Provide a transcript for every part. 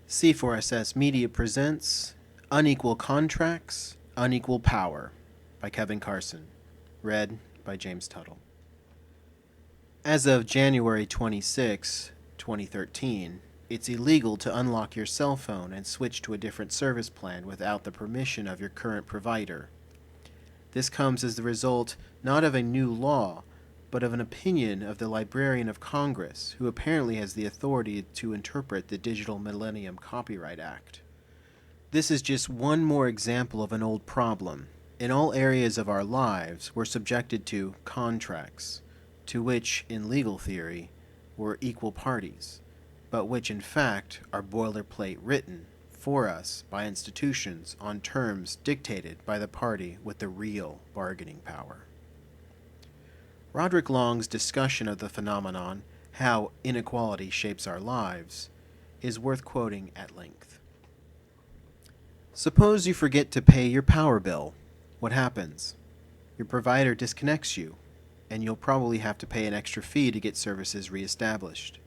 C4SS Media presents Unequal Contracts, Unequal Power by Kevin Carson, read by James Tuttle. As of January 26, 2013, it's illegal to unlock your cell phone and switch to a different service plan without the permission of your current provider. This comes as the result not of a new law, but of an opinion of the Librarian of Congress, who apparently has the authority to interpret the Digital Millennium Copyright Act. This is just one more example of an old problem. In all areas of our lives, we're subjected to contracts, to which, in legal theory, we're equal parties, but which in fact are boilerplate written for us by institutions on terms dictated by the party with the real bargaining power. Roderick Long's discussion of the phenomenon, how inequality shapes our lives, is worth quoting at length. Suppose you forget to pay your power bill. What happens? Your provider disconnects you, and you'll probably have to pay an extra fee to get services reestablished.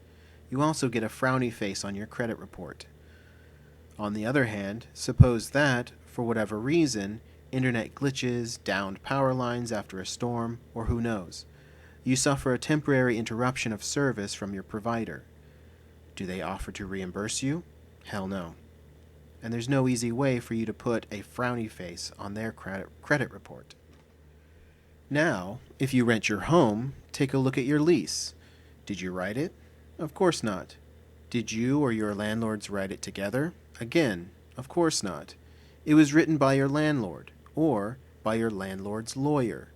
You also get a frowny face on your credit report. On the other hand, suppose that, for whatever reason, internet glitches, downed power lines after a storm, or who knows, you suffer a temporary interruption of service from your provider. Do they offer to reimburse you? Hell no. And there's no easy way for you to put a frowny face on their credit report. Now, if you rent your home, take a look at your lease. Did you write it? Of course not. Did you or your landlords write it together? Again, of course not. It was written by your landlord, or by your landlord's lawyer,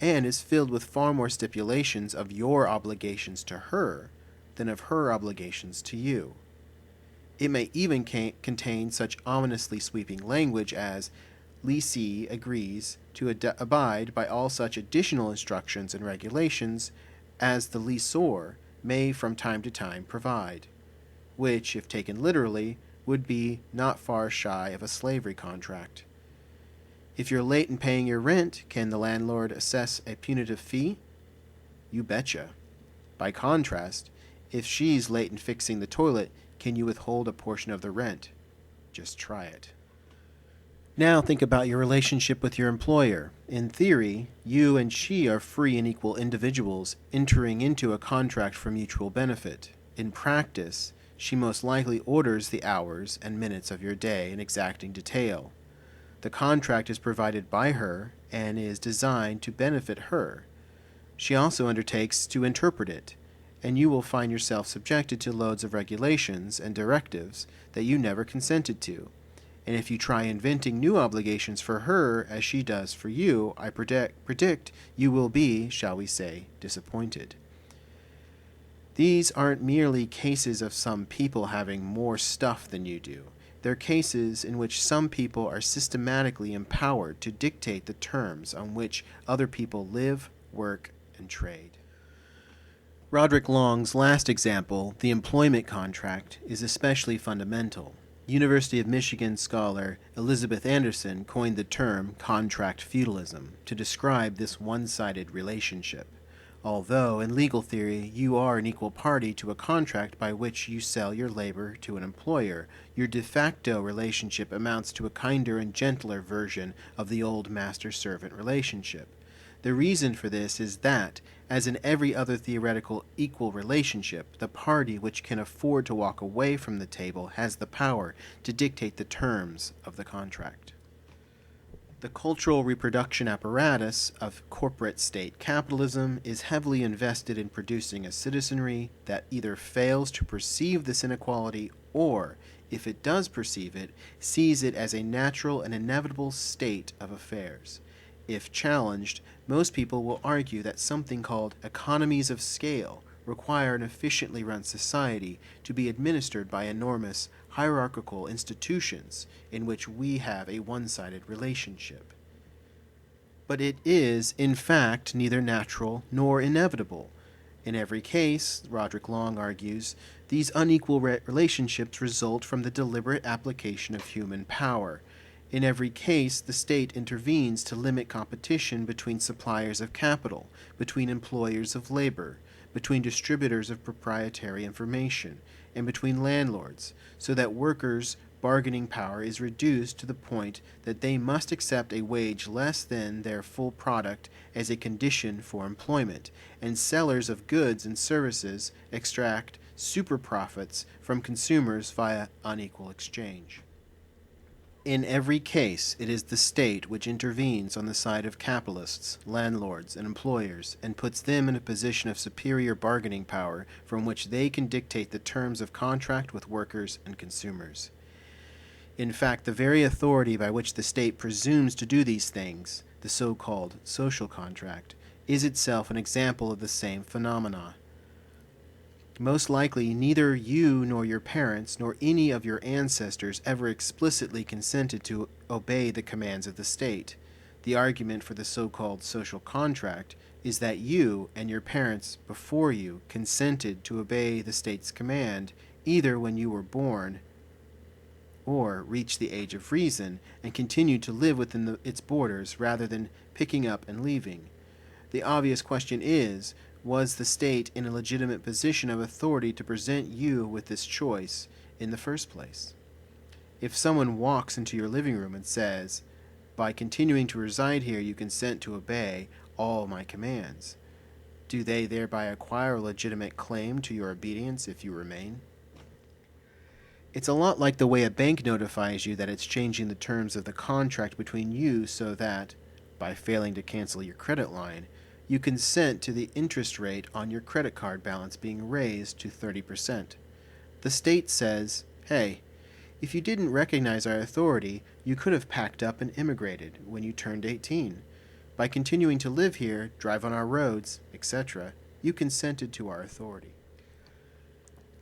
and is filled with far more stipulations of your obligations to her than of her obligations to you. It may even contain such ominously sweeping language as, leasee agrees to abide by all such additional instructions and regulations as the leaseor may from time to time provide, which, if taken literally, would be not far shy of a slavery contract. If you're late in paying your rent, can the landlord assess a punitive fee? You betcha. By contrast, if she's late in fixing the toilet, can you withhold a portion of the rent? Just try it. Now think about your relationship with your employer. In theory, you and she are free and equal individuals entering into a contract for mutual benefit. In practice, she most likely orders the hours and minutes of your day in exacting detail. The contract is provided by her and is designed to benefit her. She also undertakes to interpret it, and you will find yourself subjected to loads of regulations and directives that you never consented to. And if you try inventing new obligations for her as she does for you, I predict you will be, shall we say, disappointed. These aren't merely cases of some people having more stuff than you do. They're cases in which some people are systematically empowered to dictate the terms on which other people live, work, and trade. Roderick Long's last example, the employment contract, is especially fundamental. University of Michigan scholar Elizabeth Anderson coined the term contract feudalism to describe this one-sided relationship. Although, in legal theory, you are an equal party to a contract by which you sell your labor to an employer, your de facto relationship amounts to a kinder and gentler version of the old master-servant relationship. The reason for this is that, as in every other theoretical equal relationship, the party which can afford to walk away from the table has the power to dictate the terms of the contract. The cultural reproduction apparatus of corporate state capitalism is heavily invested in producing a citizenry that either fails to perceive this inequality or, if it does perceive it, sees it as a natural and inevitable state of affairs. If challenged, most people will argue that something called economies of scale require an efficiently run society to be administered by enormous hierarchical institutions in which we have a one-sided relationship. But it is, in fact, neither natural nor inevitable. In every case, Roderick Long argues, these unequal relationships result from the deliberate application of human power. In every case, the state intervenes to limit competition between suppliers of capital, between employers of labor, between distributors of proprietary information, and between landlords, so that workers' bargaining power is reduced to the point that they must accept a wage less than their full product as a condition for employment, and sellers of goods and services extract super profits from consumers via unequal exchange. In every case, it is the state which intervenes on the side of capitalists, landlords, and employers, and puts them in a position of superior bargaining power from which they can dictate the terms of contract with workers and consumers. In fact, the very authority by which the state presumes to do these things, the so-called social contract, is itself an example of the same phenomena. Most likely, neither you nor your parents nor any of your ancestors ever explicitly consented to obey the commands of the state. The argument for the so-called social contract is that you and your parents before you consented to obey the state's command, either when you were born or reached the age of reason and continued to live within its borders rather than picking up and leaving. The obvious question is, was the state in a legitimate position of authority to present you with this choice in the first place? If someone walks into your living room and says, "By continuing to reside here, you consent to obey all my commands," do they thereby acquire a legitimate claim to your obedience if you remain? It's a lot like the way a bank notifies you that it's changing the terms of the contract between you so that, by failing to cancel your credit line, you consent to the interest rate on your credit card balance being raised to 30%. The state says, hey, if you didn't recognize our authority, you could have packed up and immigrated when you turned 18. By continuing to live here, drive on our roads, etc., you consented to our authority.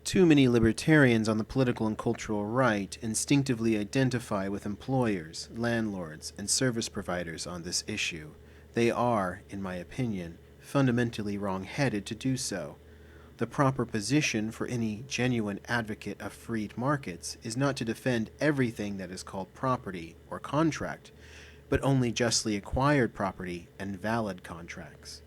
Too many libertarians on the political and cultural right instinctively identify with employers, landlords, and service providers on this issue. They are, in my opinion, fundamentally wrong-headed to do so. The proper position for any genuine advocate of freed markets is not to defend everything that is called property or contract, but only justly acquired property and valid contracts.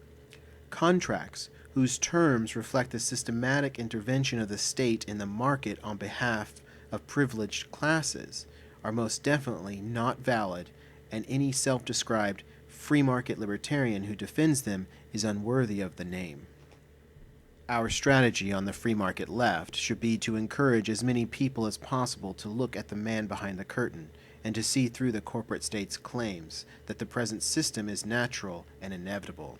Contracts whose terms reflect the systematic intervention of the state in the market on behalf of privileged classes are most definitely not valid, and any self-described free market libertarian who defends them is unworthy of the name. Our strategy on the free market left should be to encourage as many people as possible to look at the man behind the curtain and to see through the corporate state's claims that the present system is natural and inevitable.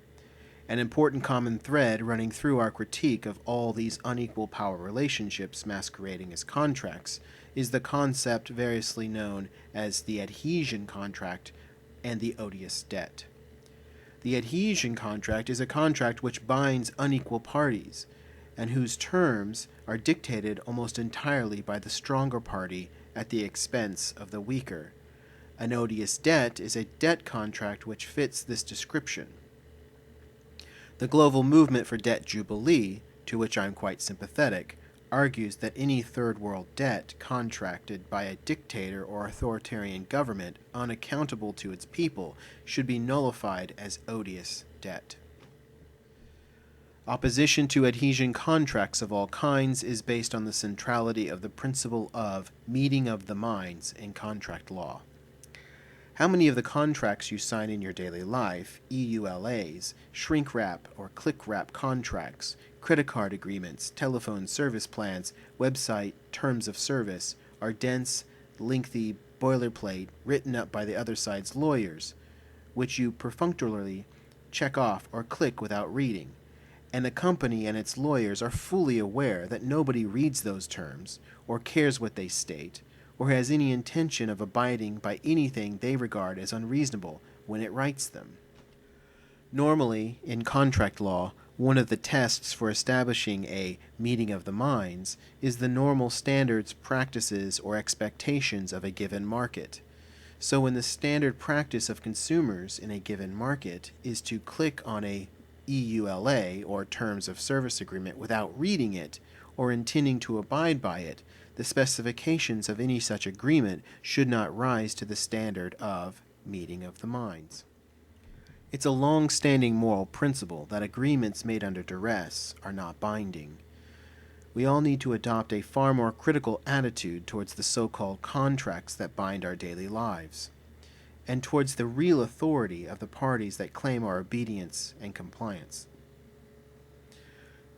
An important common thread running through our critique of all these unequal power relationships masquerading as contracts is the concept variously known as the adhesion contract and the odious debt. The adhesion contract is a contract which binds unequal parties, and whose terms are dictated almost entirely by the stronger party at the expense of the weaker. An odious debt is a debt contract which fits this description. The global movement for debt jubilee, to which I am quite sympathetic, argues that any third world debt contracted by a dictator or authoritarian government unaccountable to its people should be nullified as odious debt. Opposition to adhesion contracts of all kinds is based on the centrality of the principle of meeting of the minds in contract law. How many of the contracts you sign in your daily life, EULAs, shrink wrap or click wrap contracts, credit card agreements, telephone service plans, website terms of service, are dense, lengthy boilerplate written up by the other side's lawyers, which you perfunctorily check off or click without reading? And the company and its lawyers are fully aware that nobody reads those terms, or cares what they state, or has any intention of abiding by anything they regard as unreasonable when it writes them. Normally, in contract law, one of the tests for establishing a meeting of the minds is the normal standards, practices, or expectations of a given market. So when the standard practice of consumers in a given market is to click on a EULA, or Terms of Service Agreement, without reading it or intending to abide by it, the specifications of any such agreement should not rise to the standard of meeting of the minds. It's a long-standing moral principle that agreements made under duress are not binding. We all need to adopt a far more critical attitude towards the so-called contracts that bind our daily lives, and towards the real authority of the parties that claim our obedience and compliance.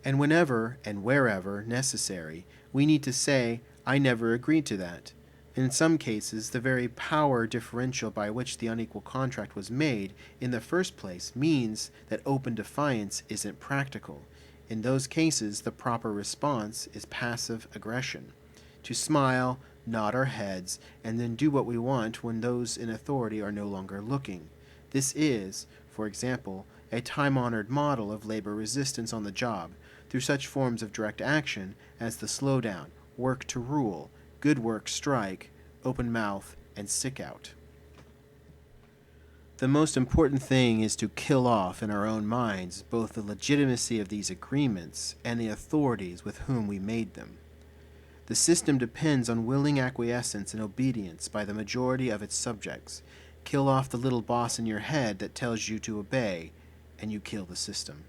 And whenever and wherever necessary, we need to say, I never agreed to that. In some cases, the very power differential by which the unequal contract was made in the first place means that open defiance isn't practical. In those cases, the proper response is passive aggression. To smile, nod our heads, and then do what we want when those in authority are no longer looking. This is, for example, a time-honored model of labor resistance on the job, through such forms of direct action as the slowdown, work to rule, good work strike, open mouth, and sick out. The most important thing is to kill off in our own minds both the legitimacy of these agreements and the authorities with whom we made them. The system depends on willing acquiescence and obedience by the majority of its subjects. Kill off the little boss in your head that tells you to obey, and you kill the system.